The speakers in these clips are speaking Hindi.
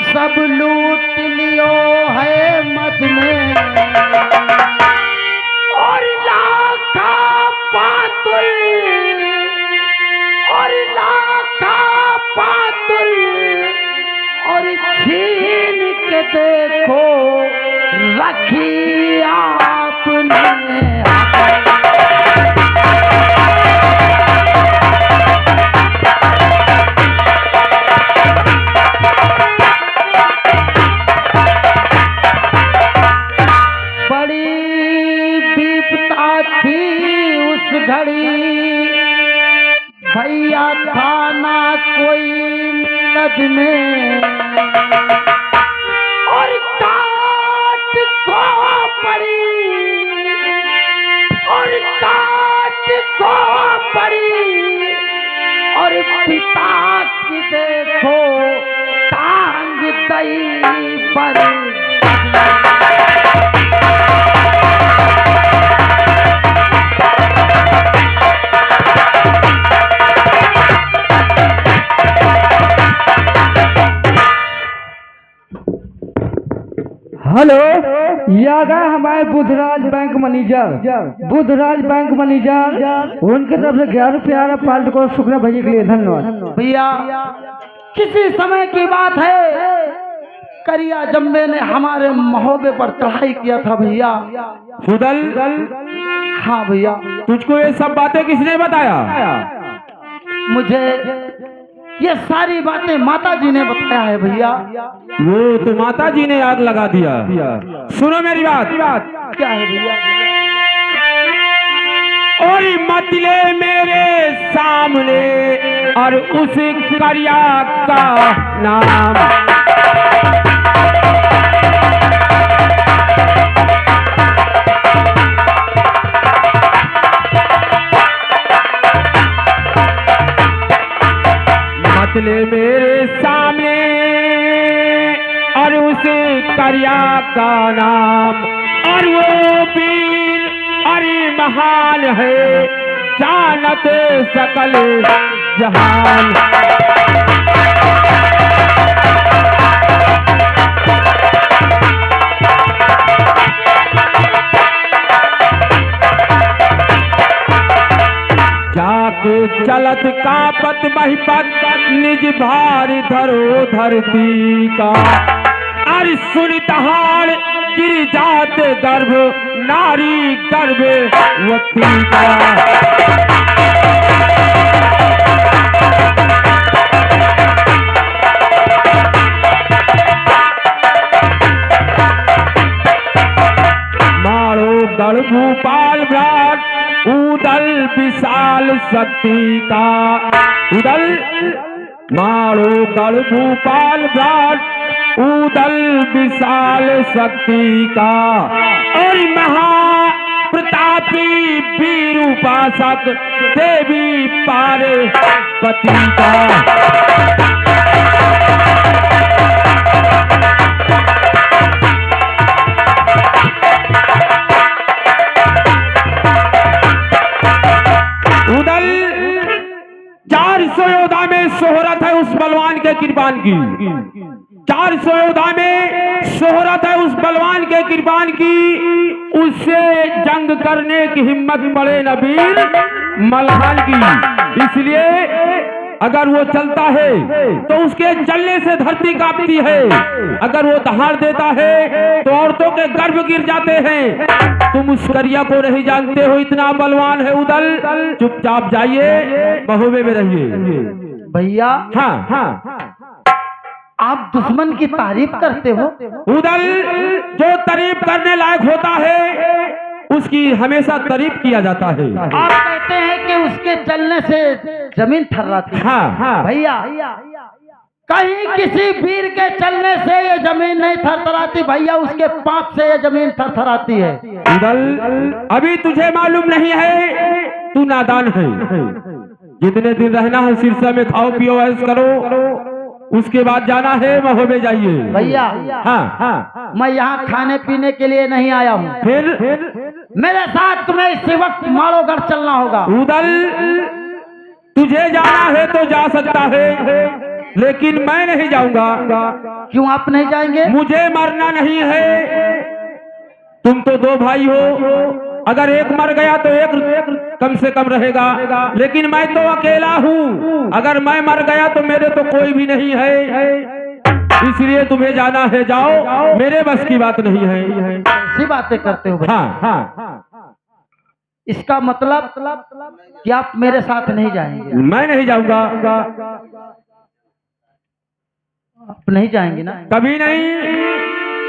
सब लूट लियो है मद में और लाखा पातुल और लाखा पातुल और छीन के देखो रखी आपने। भैया खाना कोई नद में और काट को पड़ी और काट को पड़ी और पिता की देखो टांग दई पर। हेलो, यह गए हमारे Budhraj bank manager. Budhraj bank manager उनके तरफ से 11 रुपया पाल्ट को शुक्रिया भेजने के लिए धन्यवाद। भैया किसी समय की बात है, करिया जम्बे ने हमारे महोबे पर चढ़ाई किया था भैया। फुदल, हाँ भैया। तुझको ये सब बातें किसने बताया? मुझे ये सारी बातें माता जी ने बताया है भैया। वो तो माता जी ने आग लगा दिया। सुनो मेरी बात। क्या है भैया? और मतले मेरे सामने और उस करिया का नाम मतले मेरे सामने और उस करिया का नाम और वो वीर अरे महान है जानत सकल जहान। जाके चलत कापत महिपत निज भार धरो धरती का अरे सुन दहाड़ गिर जात गर्भ नारी गर्भवती का। मारो गढ़ भूपाल विराट उदल विशाल शक्ति का। उदल मारो गढ़ भूपाल विराट उदल विशाल शक्ति का और महा प्रतापी वीर उपासक देवी पार्वती का। उदल 400 योद्धा में शोहरत है उस बलवान के कृपान की। 400 योद्धा में शोहरत है उस बलवान के कृपान की। उससे जंग करने की हिम्मत पड़े न वीर मल्हान की। इसलिए अगर वो चलता है तो उसके चलने से धरती कांपती है। अगर वो दहाड़ देता है तो औरतों के गर्भ गिर जाते हैं। तुम उस करिया को नहीं जानते हो, इतना बलवान है उदल। चुपचाप जाइए, महोबे में रहिए। भैया हाँ, आप दुश्मन की तारीफ करते हो। उदल जो तारीफ करने लायक होता है उसकी हमेशा तारीफ किया जाता है। आप कहते हैं कि उसके चलने से जमीन थर्राती है। हाँ। भैया कहीं किसी वीर के चलने से ये जमीन नहीं थरथराती भैया, उसके पाप से ये जमीन थरथराती है। उदल अभी तुझे मालूम नहीं है, तू नादान है। जितने दिन रहना है सिरसा में खाओ पियो ऐश करो, उसके बाद जाना है महो में जाइए। भैया हाँ, मैं यहाँ खाने पीने के लिए नहीं आया हूँ। फिर मेरे साथ तुम्हें इसी वक्त मालोगढ़ चलना होगा। उदल तुझे जाना है तो जा सकता है, लेकिन मैं नहीं जाऊंगा। क्यों आप नहीं जाएंगे? मुझे मरना नहीं है। तुम तो दो भाई हो, अगर एक मर गया तो एक कम से कम रहेगा, लेकिन मैं तो अकेला हूँ। अगर मैं मर गया तो मेरे तो कोई भी नहीं है, इसलिए तुम्हें जाना है, जाओ, मेरे बस की बात नहीं है। ऐसी बातें करते हो भैया। हाँ, इसका मतलब कि आप मेरे साथ नहीं जाएंगे? मैं नहीं जाऊंगा। आप नहीं जाएंगे ना? कभी नहीं,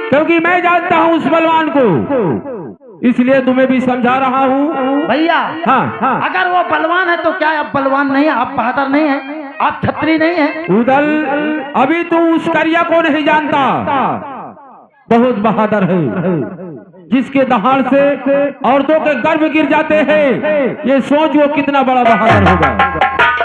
क्योंकि मैं जानता हूँ उस बलवान को, इसलिए तुम्हें भी समझा रहा हूँ। भैया हाँ, अगर वो बलवान है तो क्या आप बलवान नहीं है? आप बहादुर नहीं है? आप छत्री नहीं है? उदल अभी तू उस करिया को नहीं जानता, बहुत बहादुर है, जिसके दहाड़ से औरतों के गर्भ गिर जाते हैं। ये सोच वो कितना बड़ा बहादुर होगा।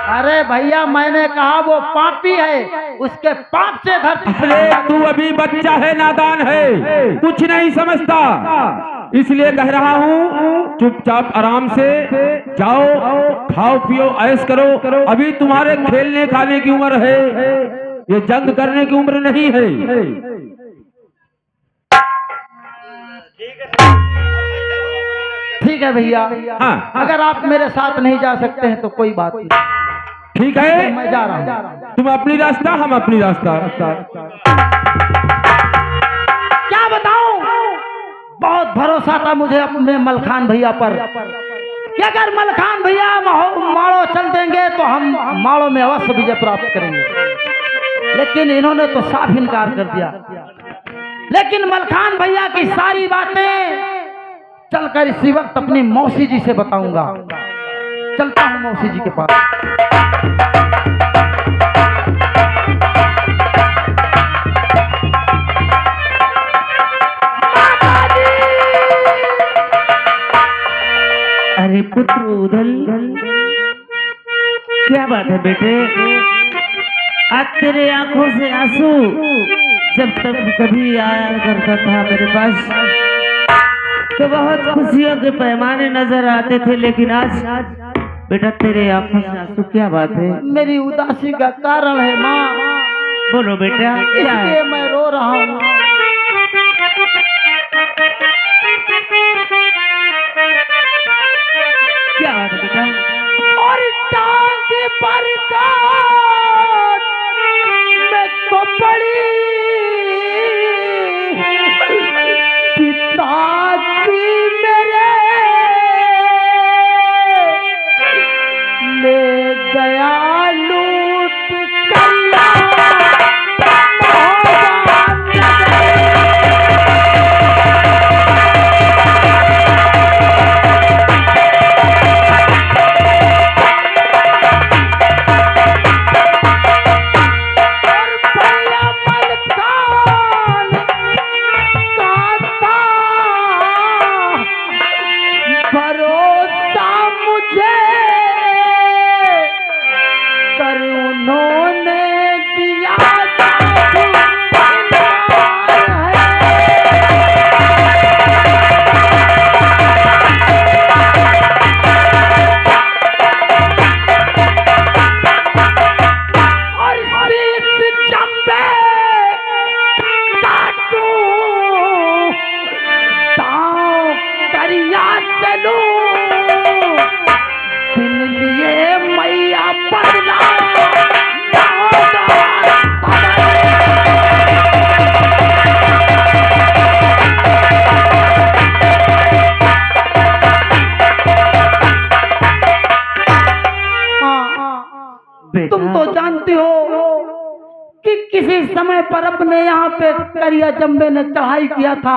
अरे भैया मैंने कहा वो पापी है, उसके पाप से धरती। अरे तू अभी बच्चा है, नादान है, कुछ नहीं समझता, इसलिए कह रहा हूँ चुपचाप आराम से जाओ, खाओ पियो ऐश करो। अभी तुम्हारे खेलने खाने की उम्र है, ये जंग करने की उम्र नहीं है। ठीक है भैया। हाँ, अगर आप मेरे साथ नहीं जा सकते हैं तो कोई बात नहीं, ठीक है, मैं जा रहा हूँ। तुम अपनी रास्ता, हम अपनी रास्ता। क्या बताऊं, बहुत भरोसा था मुझे अपने मलखान भैया पर कि अगर मलखान भैया माड़ो चल देंगे तो हम माड़ो में अवश्य विजय प्राप्त करेंगे, लेकिन इन्होंने तो साफ इनकार कर दिया। लेकिन मलखान भैया की सारी बातें चलकर इसी वक्त अपनी मौसी जी से बताऊंगा। चलता हूं मौसी जी के पास। अरे पुत्र उदल, क्या बात है बेटे? आज तेरे आंखों से आंसू जब तक कभी आया करता था मेरे पास तो बहुत खुशियों के पैमाने नजर आते थे, लेकिन आज बेटा तेरे आंखों से आंसू, क्या बात है? मेरी उदासी का कारण है माँ। बोलो बेटा, क्या है? इसलिए मैं रो रहा हूँ। क्या बात है बेटा? और टांग पर मैं को पड़ी पिता की मेरे ले गया लूट कल्ला। तुम तो जानती हो कि किसी समय पर अपने यहाँ पे करिया जम्बे ने चढ़ाई किया था,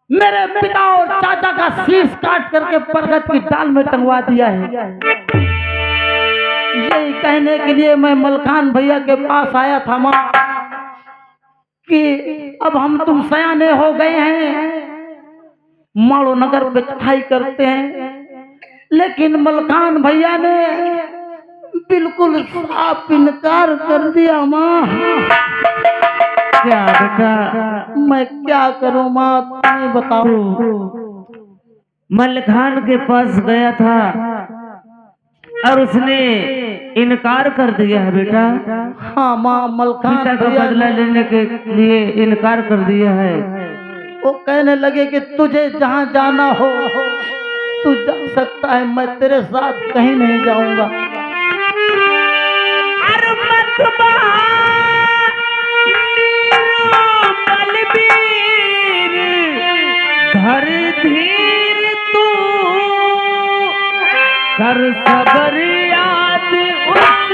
मेरे पिता और चाचा का शीश काट करके परगट की डाल में टंगवा दिया है। यही कहने के लिए मैं मलखान भैया के पास आया था माँ कि अब हम तुम सयाने हो गए हैं, माड़ो नगर पे चढ़ाई करते हैं, लेकिन मलखान भैया ने बिल्कुल साफ इनकार कर दिया। माँ क्या बेटा, मैं क्या करूं माँ, तुम्हें बताओ। मलखान के पास गया था और उसने इनकार कर दिया है बेटा। हाँ माँ, मलखान पिता का भैया बदला लेने के लिए इनकार कर दिया है। वो कहने लगे कि तुझे जहाँ जाना हो तू जा सकता है, मैं तेरे साथ कहीं नहीं जाऊंगा। धर धीर तू कर सबर याद उस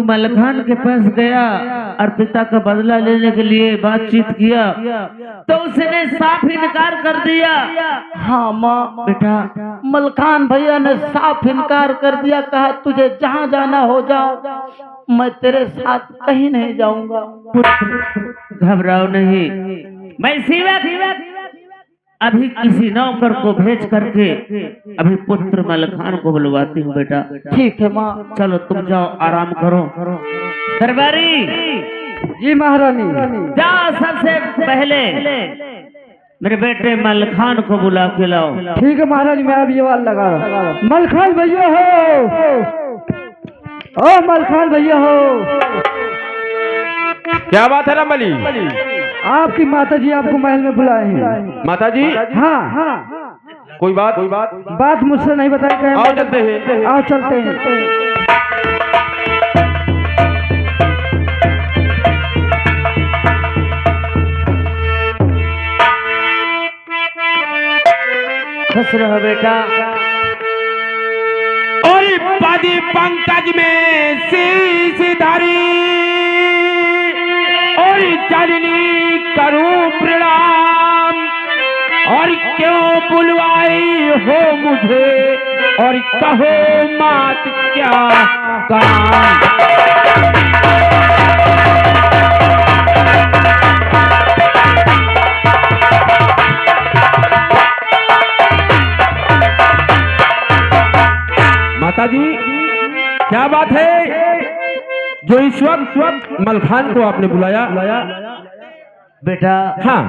मलखान के पास गया और पिता का बदला लेने के लिए बातचीत किया तो उसने साफ इनकार कर दिया। हाँ माँ बेटा, मलखान भैया ने साफ इनकार कर दिया, कहा तुझे जहाँ जाना हो जाओ, मैं तेरे साथ कहीं नहीं जाऊंगा। घबराओ नहीं, मैं सिवा अभी किसी नौकर को भेज करके अभी पुत्र मलखान को बुलवाती हूँ। बेटा ठीक है माँ। चलो तुम जाओ, आराम करो। दरबारी जी महारानी। जाओ, सबसे पहले मेरे बेटे मलखान को बुला के लाओ। ठीक है महाराज, मैं अब ये वाल लगा रहा हूँ। मलखान भैया हो, ओ मलखान भैया हो। क्या बात है रमली? आपकी माता जी आपको महल में बुलाए हैं। माता जी? हाँ हाँ। कोई बात बात मुझसे नहीं बताई गई। आओ चलते हैं। आओ चलते हैं। खुश रहो बेटा। और पद पंकज में शीश धरी और चलनी करूं प्रणाम, और क्यों बुलवाई हो मुझे और कहो मात क्या काम। माता जी क्या बात है जो इस वक्त मलखान को आपने बुलाया? बेटा हाँ,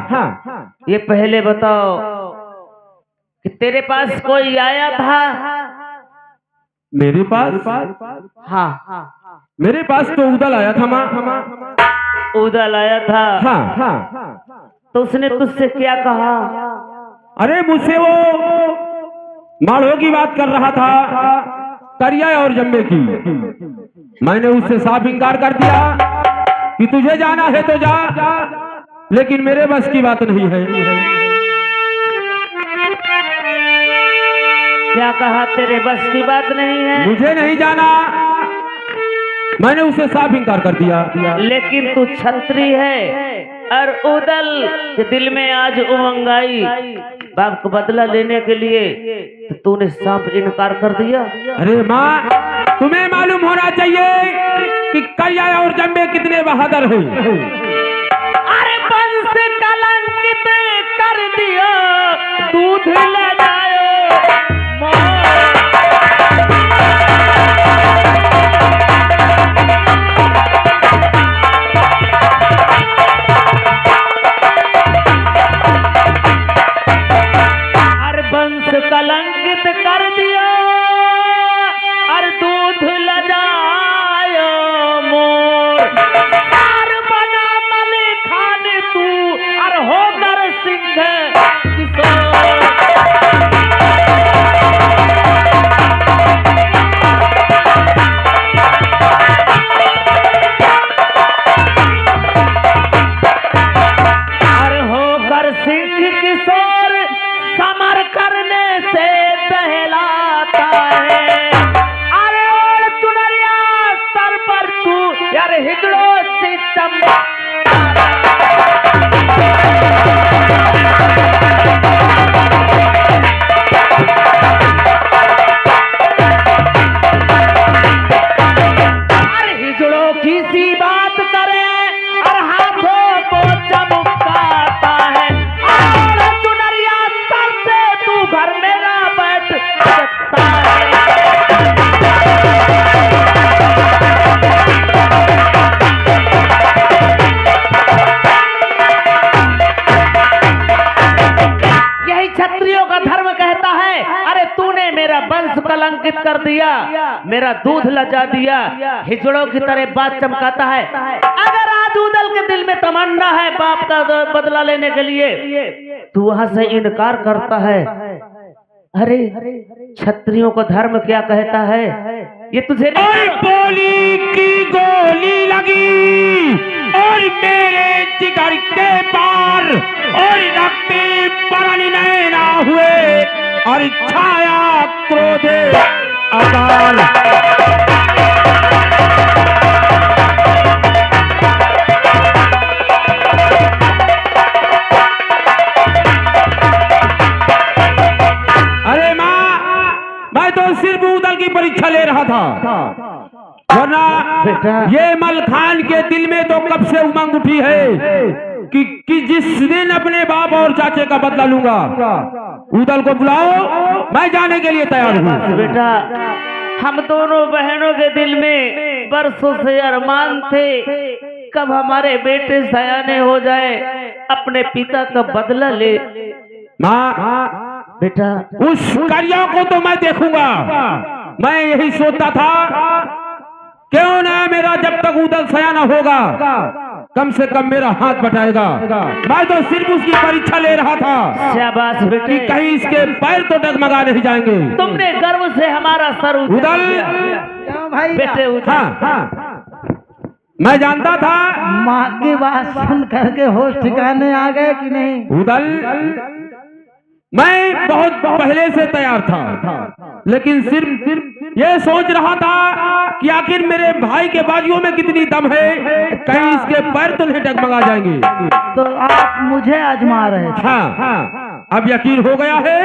ये पहले बताओ कि तेरे पास कोई आया था? मेरे पास? हाँ, मेरे पास तो उदल आया था माँ। उदल आया था? हाँ। तो उसने तुझसे क्या कहा? अरे मुझसे वो माड़ों की बात कर रहा था, करिया और जम्मे की। मैंने उससे साफ इंकार कर दिया कि तुझे जाना है तो जा, लेकिन मेरे बस की बात नहीं है। क्या कहा? तेरे बस की बात नहीं है? मुझे नहीं जाना, मैंने उसे साफ इंकार कर दिया। लेकिन तू छत्री है और उदल के दिल में आज उमंग आई बाप को बदला लेने के लिए, तो तूने साफ इनकार कर दिया। अरे माँ, तुम्हें मालूम होना चाहिए कि करिया और जम्मे कितने बहादुर हैं। अरे वंश कलंकित कर दिया, दूध ले जाओ कलंकित कर दिया और दूध लजायो मोर, सार बना मलखान तू और होकर सिंह किशोर। कलंकित कर दिया, मेरा दूध लजा दिया, हिजड़ों की तरह बात चमकाता है। अगर आज उदल के दिल में तमन्ना है बाप का बदला लेने के लिए, तू वहां से इनकार करता है। अरे क्षत्रियों को धर्म क्या कहता है, ये तुझे और बोली की गोली लगी और मेरे जिगर के पार और रखते परण नैना हुए और छाया क्रोधे अकाल। अरे माँ, मैं तो सिर्फ उदल की परीक्षा ले रहा था, वरना ये मलखान के दिल में तो कब से उमंग उठी है कि जिस दिन अपने बाप और चाचे का बदला लूंगा। उदल को बुलाओ, मैं जाने के लिए तैयार हूँ। बेटा, हम दोनों बहनों के दिल में बरसों से अरमान थे, कब हमारे बेटे सयाने हो जाए, अपने पिता का बदला ले। माँ बेटा, उस करिया को तो मैं देखूंगा। मैं यही सोचता था, क्यों ना मेरा जब तक उदल सयाना होगा कम से कम मेरा हाथ बटाएगा। मैं तो सिर्फ उसकी परीक्षा ले रहा था। शाबाश बेटे, कि कहीं इसके पैर तो डगमगा नहीं जाएंगे। तुमने गर्व से हमारा सर उदल, क्यों भाई? बेटे उदल, हाँ, मैं जानता था माँ की बात सुन करके होश ठिकाने आ गए कि नहीं? उदल, मैं बहुत पहले से तैयार था, लेकिन सिर्फ ये सोच रहा था कि आखिर मेरे भाई के बाजुओं में कितनी दम है, कहीं इसके पैर तो नहीं डगमगा जाएंगे। तो आप मुझे आजमा रहे थे? हाँ, अब यकीन हो गया है,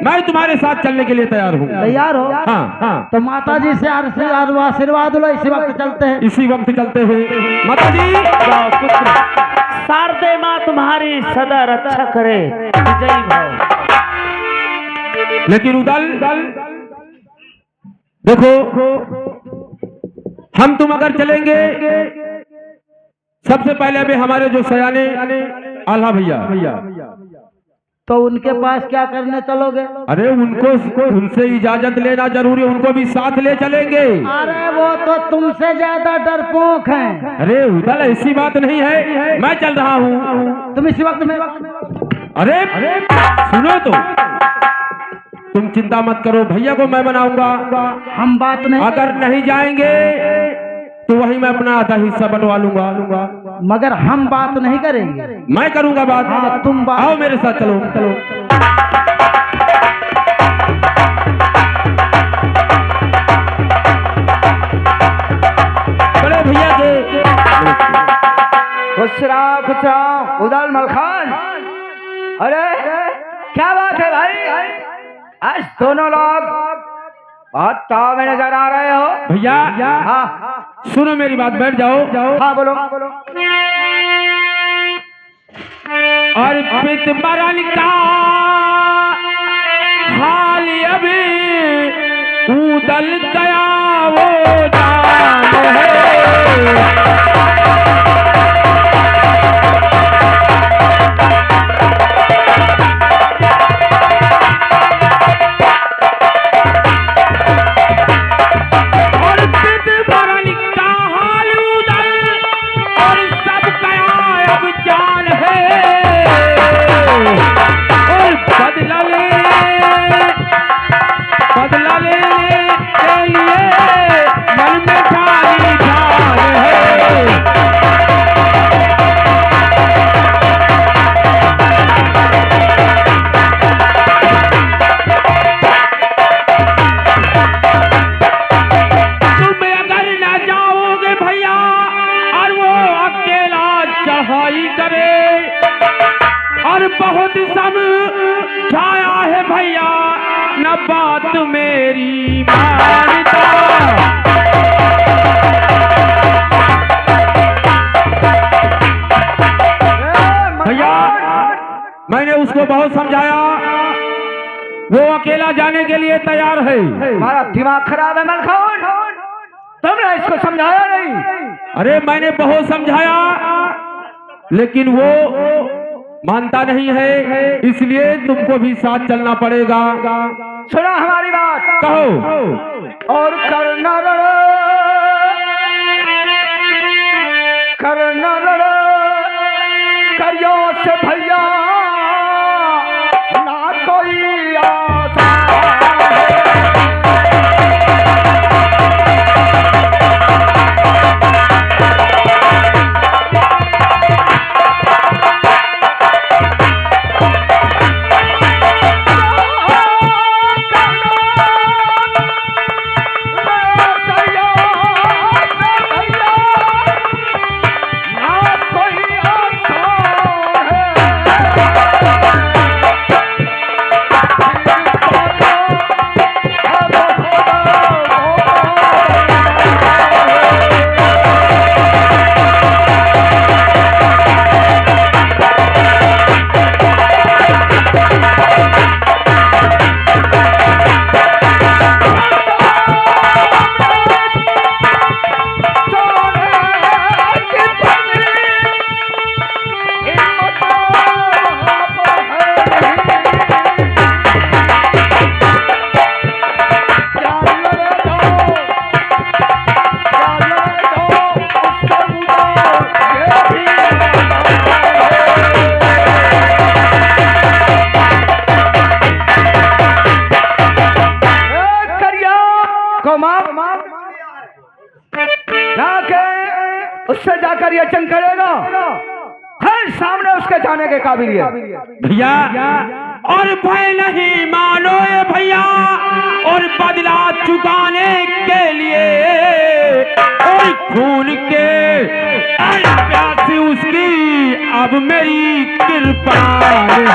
मैं तुम्हारे साथ चलने के लिए तैयार हूँ। तैयार हो? हाँ, तो माता जी से आशीर्वाद लो, इसी वक्त चलते हैं। इसी वक्त चलते हैं। माता जी, शारदे माँ तुम्हारी सदा रक्षा करे, विजयी भाव। लेकिन उदल देखो, हम तुम अगर चलेंगे, सबसे पहले अभी हमारे जो सयाने आल्हा भैया, तो उनके पास क्या करने चलोगे? अरे उनसे इजाजत लेना जरूरी, उनको भी साथ ले चलेंगे। अरे वो तो तुमसे ज्यादा डरपोक हैं। अरे उदल, ऐसी बात नहीं है, मैं चल रहा हूँ। तुम इसी वक्त में अरे सुनो, तो तुम चिंता मत करो, भैया को मैं मनाऊंगा। हम बात नहीं, अगर नहीं जाएंगे तो वही मैं अपना आधा हिस्सा बनवा लूंगा। मगर हम बात नहीं करेंगे। मैं करूंगा बात। हाँ, तुम बात। आओ मेरे साथ, चलो। बड़े भैया के खुश रहो उदल मलखान। अरे क्या बात है भाई, आज दोनों लोग बहुत ताव में नजर आ रहे हो। भैया, हाँ सुनो मेरी बात, बैठ जाओ। हाँ, बोलो। और पित मरण का हाल अभी उदल गया वो जान है। बदला लेने के लिए मन में ठानी ठान है। तुम अगर ना जाओगे भैया और वो अकेला चढ़ाई करे और बहुत समझाया है भैया, न बात मेरी मानता। भैया, मैंने उसको बहुत समझाया, वो अकेला जाने के लिए तैयार है। हमारा दिमाग खराब है मलखान, तुमने इसको समझाया नहीं? अरे मैंने बहुत समझाया, लेकिन वो मानता नहीं है, इसलिए तुमको भी साथ चलना पड़ेगा। सुना हमारी बात। कहो। और करना लड़ करियो से भैया ना कोई आसान उससे जाकर ये जंग करेगा, हर सामने उसके जाने के काबिल है भैया। और भय नहीं मानो ये भैया, और बदला चुकाने के लिए और खून के प्यासी उसकी अब मेरी कृपा है।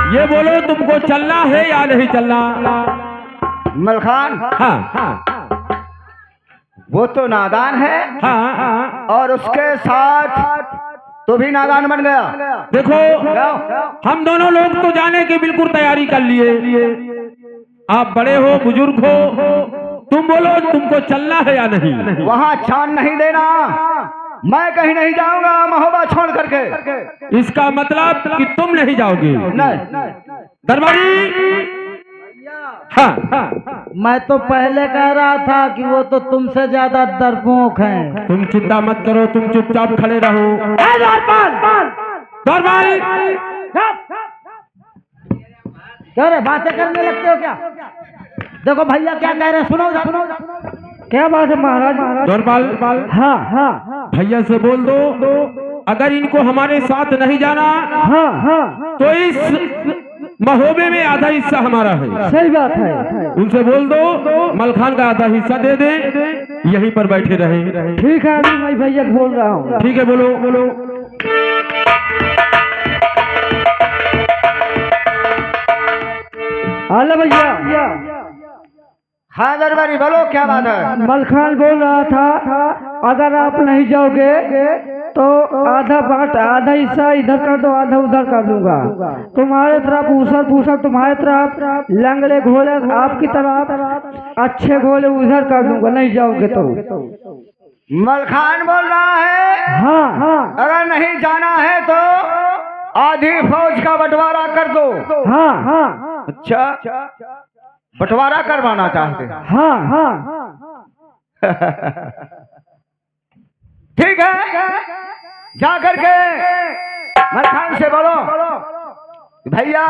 ये बोलो तुमको चलना है या नहीं चलना? मलखान, हाँ वो तो नादान है, हाँ और उसके साथ तो भी नादान बन गया। देखो, हम दोनों लोग तो जाने की बिल्कुल तैयारी कर लिए। आप बड़े हो, बुजुर्ग हो, तुम बोलो तुमको चलना है या नहीं? वहाँ छान नहीं देना, मैं कहीं नहीं जाऊंगा महोबा छोड़ करके। इसका मतलब कि तुम नहीं जाओगे? नहीं। दरबारी, हाँ मैं तो पहले कह रहा था कि वो तो तुमसे ज्यादा डरपोक हैं। तुम चिंता मत करो, तुम चुपचाप खड़े रहो। दरबारी, क्या रे बातें करने लगते हो क्या? देखो भैया क्या कह रहे हैं, सुनो। क्या बात है महाराज? दरबार, हाँ भैया से बोल दो, अगर इनको हमारे साथ नहीं जाना हाँ तो इस महोबे में आधा हिस्सा हमारा है। सही बात है। उनसे बोल दो मलखान का आधा हिस्सा दे दे, यहीं पर बैठे रहे। ठीक है, अभी मैं भैया बोल रहा हूँ। ठीक है, बोलो। हेलो भैया। हाँ दरबारी, बोलो क्या बात है? मलखान बोल रहा था, अगर आप नहीं जाओगे तो आधा हिस्सा इधर कर दो, आधा उधर कर दूंगा। तुम्हारे तरफ ऊसर तुम्हारे तरफ लंगड़े घोड़े आपकी तरफ अच्छे घोड़े उधर कर दूंगा, नहीं जाओगे तो। मलखान बोल रहा है, हाँ अगर नहीं जाना है तो आधी फौज का बंटवारा कर दो। हाँ अच्छा, बंटवारा करवाना चाहते हैं? हाँ ठीक है, जा करके मलखान से बोलो भैया